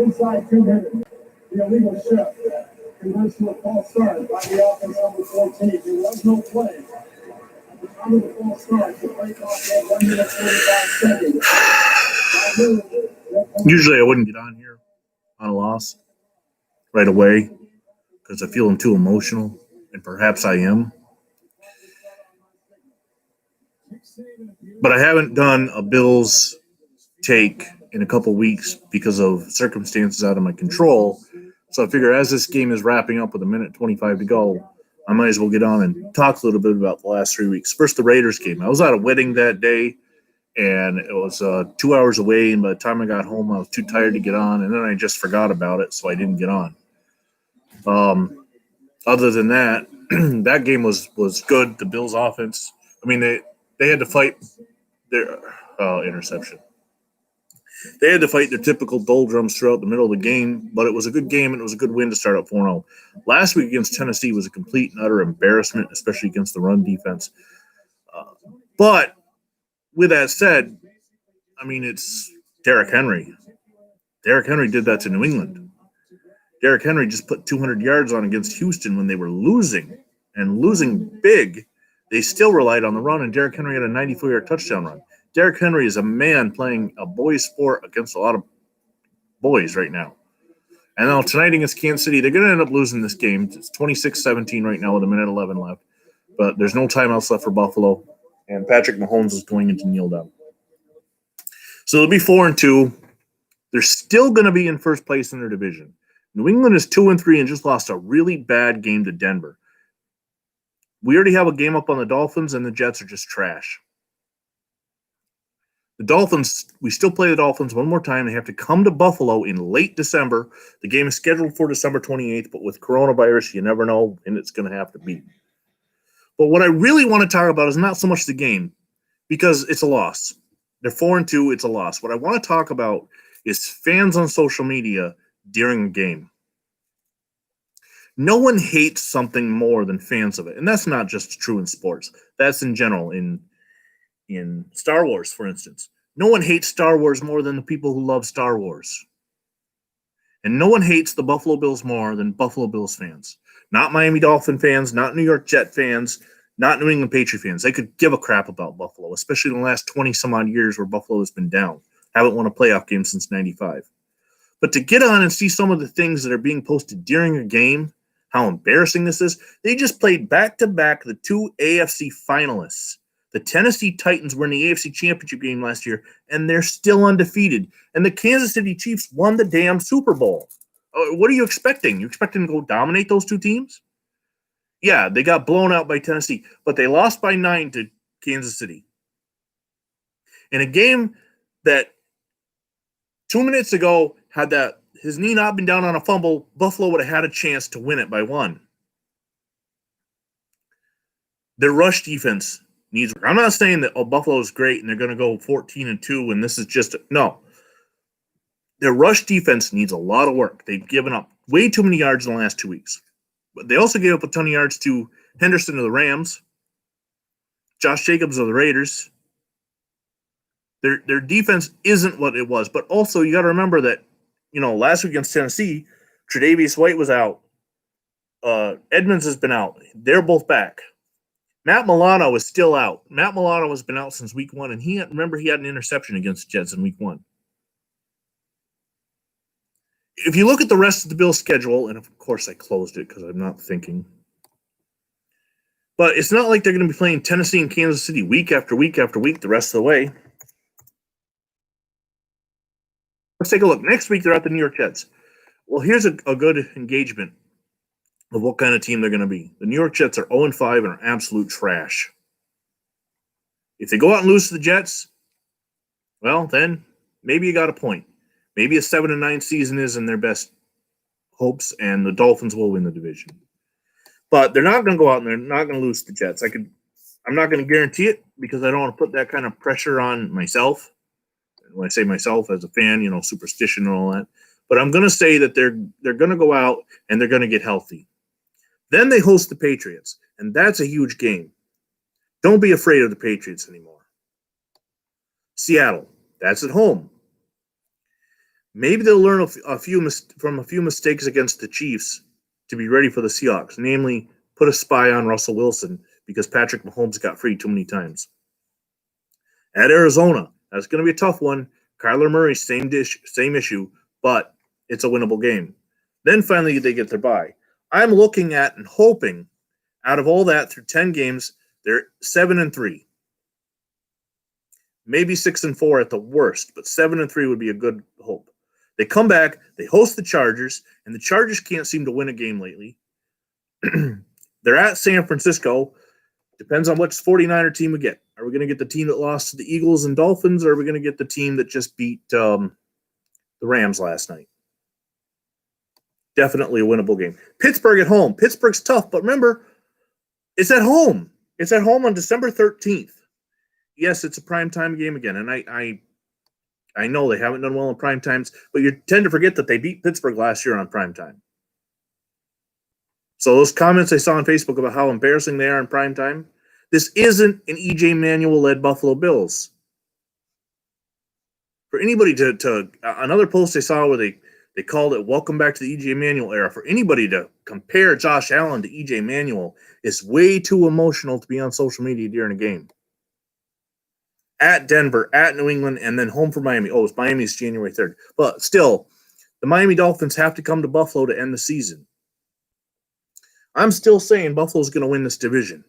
Inside 2 minutes. The illegal shift converts to a false start by the offense number 14. There was no play. At the time of the false start, the play clock had 1 minute 45 seconds. Usually I wouldn't get on here on a loss right away because I feel I'm too emotional, and perhaps I am. But I haven't done a Bills take in a couple weeks because of circumstances out of my control. So I figure as this game is wrapping up with 1:25 to go, I might as well get on and talk a little bit about the last 3 weeks. First, the Raiders game. I was at a wedding that day, and it was 2 hours away, and by the time I got home, I was too tired to get on, and then I just forgot about it, so I didn't get on. Other than that, that game was good. The Bills' offense, I mean, they had to fight their interception. They had to fight their typical doldrums throughout the middle of the game, but it was a good game, and it was a good win to start out 4-0. Last week against Tennessee was a complete and utter embarrassment, especially against the run defense. But with that said, I mean, it's Derrick Henry. Derrick Henry did that to New England. Derrick Henry just put 200 yards on against Houston when they were losing, and losing big. They still relied on the run, and Derrick Henry had a 94-yard touchdown run. Derrick Henry is a man playing a boys' sport against a lot of boys right now. And now tonight against Kansas City, they're going to end up losing this game. It's 26-17 right now with 1:11 left. But there's no timeouts left for Buffalo, and Patrick Mahomes is going into kneel down. So they'll be 4-2. They're still going to be in first place in their division. New England is 2-3 and just lost a really bad game to Denver. We already have a game up on the Dolphins, and the Jets are just trash. The Dolphins, we still play the Dolphins one more time. They have to come to Buffalo in late December. The game is scheduled for December 28th, but with coronavirus, you never know, and it's going to have to be. But what I really want to talk about is not so much the game, because it's a loss. They're 4-2, it's a loss. What I want to talk about is fans on social media during a game. No one hates something more than fans of it, and that's not just true in sports. That's in general, in Star Wars, for instance. No one hates Star Wars more than the people who love Star Wars. And no one hates the Buffalo Bills more than Buffalo Bills fans. Not Miami Dolphin fans, not New York Jet fans, not New England Patriot fans. They could give a crap about Buffalo, especially in the last 20-some-odd years where Buffalo has been down. Haven't won a playoff game since 95. But to get on and see some of the things that are being posted during a game, how embarrassing this is, they just played back-to-back the 2 AFC finalists. The Tennessee Titans were in the AFC Championship game last year, and they're still undefeated. And the Kansas City Chiefs won the damn Super Bowl. What are you expecting? You expect them to go dominate those two teams? Yeah, they got blown out by Tennessee, but they lost by 9 to Kansas City. In a game that 2 minutes ago, had his knee not been down on a fumble, Buffalo would have had a chance to win it by 1. Their rush defense needs work. I'm not saying that Buffalo is great and they're going to go 14-2 and this is just no. Their rush defense needs a lot of work. They've given up way too many yards in the last 2 weeks. But they also gave up a ton of yards to Henderson of the Rams, Josh Jacobs of the Raiders. Their defense isn't what it was. But also you got to remember that, last week against Tennessee, Tre'Davious White was out. Edmonds has been out. They're both back. Matt Milano is still out. Matt Milano has been out since week 1, and he had an interception against the Jets in week 1. If you look at the rest of the Bills' schedule, and of course I closed it because I'm not thinking, but it's not like they're going to be playing Tennessee and Kansas City week after week after week the rest of the way. Let's take a look. Next week, they're at the New York Jets. Well, here's a good engagement of what kind of team they're going to be. The New York Jets are 0-5 and are absolute trash. If they go out and lose to the Jets, well, then maybe you got a point. Maybe a 7-9 season is in their best hopes, and the Dolphins will win the division. But they're not going to go out and they're not going to lose to the Jets. I'm not going to guarantee it because I don't want to put that kind of pressure on myself. When I say myself as a fan, superstition and all that. But I'm going to say that they're going to go out and they're going to get healthy. Then they host the Patriots, and that's a huge game. Don't be afraid of the Patriots anymore. Seattle, that's at home. Maybe they'll learn from a few mistakes against the Chiefs to be ready for the Seahawks, namely put a spy on Russell Wilson because Patrick Mahomes got free too many times. At Arizona, that's going to be a tough one. Kyler Murray, same issue, but it's a winnable game. Then finally they get their bye. I'm looking at and hoping out of all that through 10 games, they're 7-3. Maybe 6-4 at the worst, but 7-3 would be a good hope. They come back, they host the Chargers, and the Chargers can't seem to win a game lately. They're at San Francisco. Depends on which 49er team we get. Are we going to get the team that lost to the Eagles and Dolphins, or are we going to get the team that just beat the Rams last night? Definitely a winnable game. Pittsburgh at home. Pittsburgh's tough, but remember, it's at home. It's at home on December 13th. Yes, it's a primetime game again, and I know they haven't done well in prime times, but you tend to forget that they beat Pittsburgh last year on primetime. So those comments I saw on Facebook about how embarrassing they are in primetime, this isn't an E.J. Manuel-led Buffalo Bills. For anybody to another post I saw where they called it "Welcome back to the E.J. Manuel era." For anybody to compare Josh Allen to E.J. Manuel is way too emotional to be on social media during a game. At Denver, at New England, and then home for Miami. Oh, it's Miami's January 3rd. But still, the Miami Dolphins have to come to Buffalo to end the season. I'm still saying Buffalo's going to win this division.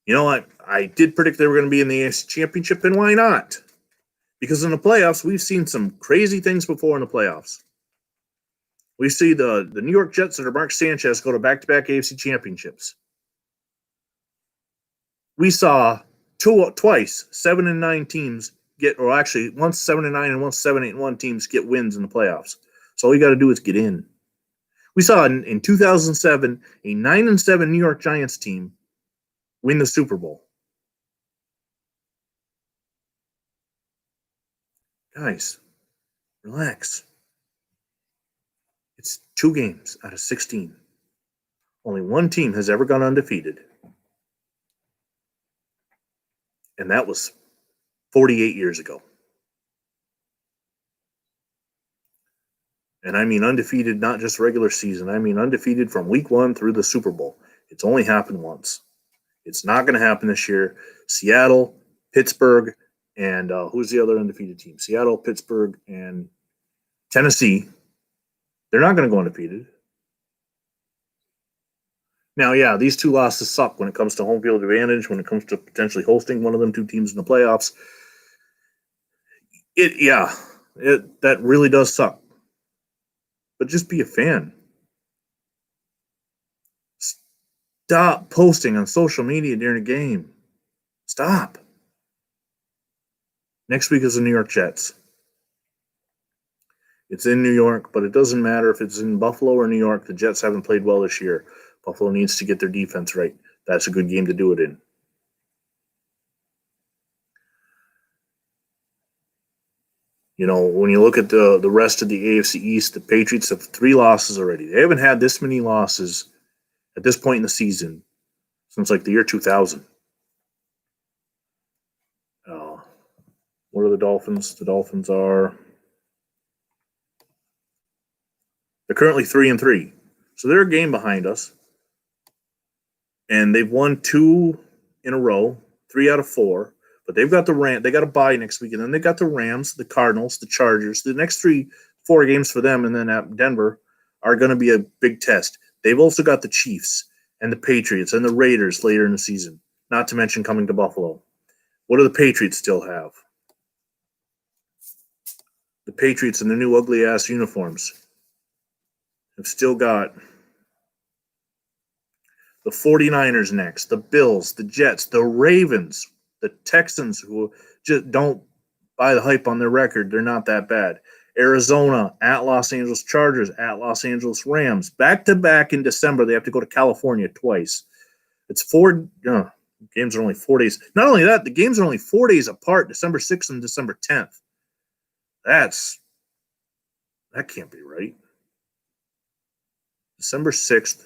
You know, I did predict they were going to be in the AFC Championship, and why not? Because in the playoffs, we've seen some crazy things before in the playoffs. We see the New York Jets under Mark Sanchez go to back-to-back AFC Championships. We saw twice 7-9 teams get, or actually once 7-9 and once 7-8-1 teams get wins in the playoffs. So all you got to do is get in. We saw in 2007 a 9-7 New York Giants team win the Super Bowl. Guys, relax. It's 2 games out of 16. Only one team has ever gone undefeated. And that was 48 years ago. And I mean undefeated, not just regular season. I mean undefeated from week 1 through the Super Bowl. It's only happened once. It's not going to happen this year. Seattle, Pittsburgh, and who's the other undefeated team? Seattle, Pittsburgh, and Tennessee. They're not going to go undefeated. Now, yeah, these 2 losses suck when it comes to home field advantage, when it comes to potentially hosting one of them 2 teams in the playoffs. That really does suck. But just be a fan. Stop posting on social media during a game. Stop. Next week is the New York Jets. It's in New York, but it doesn't matter if it's in Buffalo or New York. The Jets haven't played well this year. Buffalo needs to get their defense right. That's a good game to do it in. You know, when you look at the rest of the AFC East, the Patriots have 3 losses already. They haven't had this many losses at this point in the season since like the year 2000. What are the Dolphins? The Dolphins they're currently 3-3. So they're a game behind us. And they've won 2 in a row, 3 out of 4. But they've got they got a bye next week, and then they got the Rams, the Cardinals, the Chargers. The next 4 games for them, and then at Denver, are going to be a big test. They've also got the Chiefs and the Patriots and the Raiders later in the season, not to mention coming to Buffalo. What do the Patriots still have? The Patriots in their new ugly-ass uniforms have still got the 49ers next, the Bills, the Jets, the Ravens, the Texans, who just don't buy the hype on their record. They're not that bad. Arizona, at Los Angeles Chargers, at Los Angeles Rams. Back-to-back in December, they have to go to California twice. It's 4 games are only 4 days. Not only that, the games are only 4 days apart, December 6th and December 10th. That can't be right. December 6th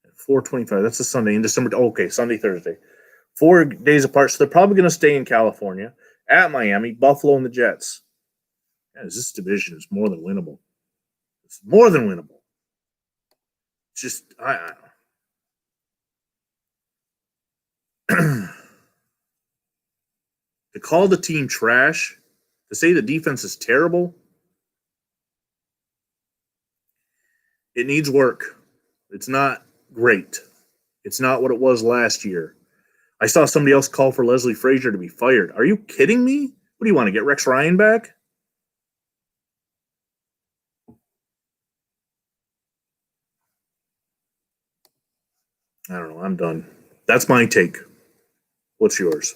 at 4:25. That's a Sunday. In December. Okay, Sunday, Thursday. 4 days apart. So they're probably going to stay in California, at Miami, Buffalo, and the Jets. Guys, this division is more than winnable. It's more than winnable. Just I to call the team trash, to say the defense is terrible, it needs work. It's not great. It's not what it was last year. I saw somebody else call for Leslie Frazier to be fired. Are you kidding me? What do you want to get Rex Ryan back? I don't know. I'm done. That's my take. What's yours?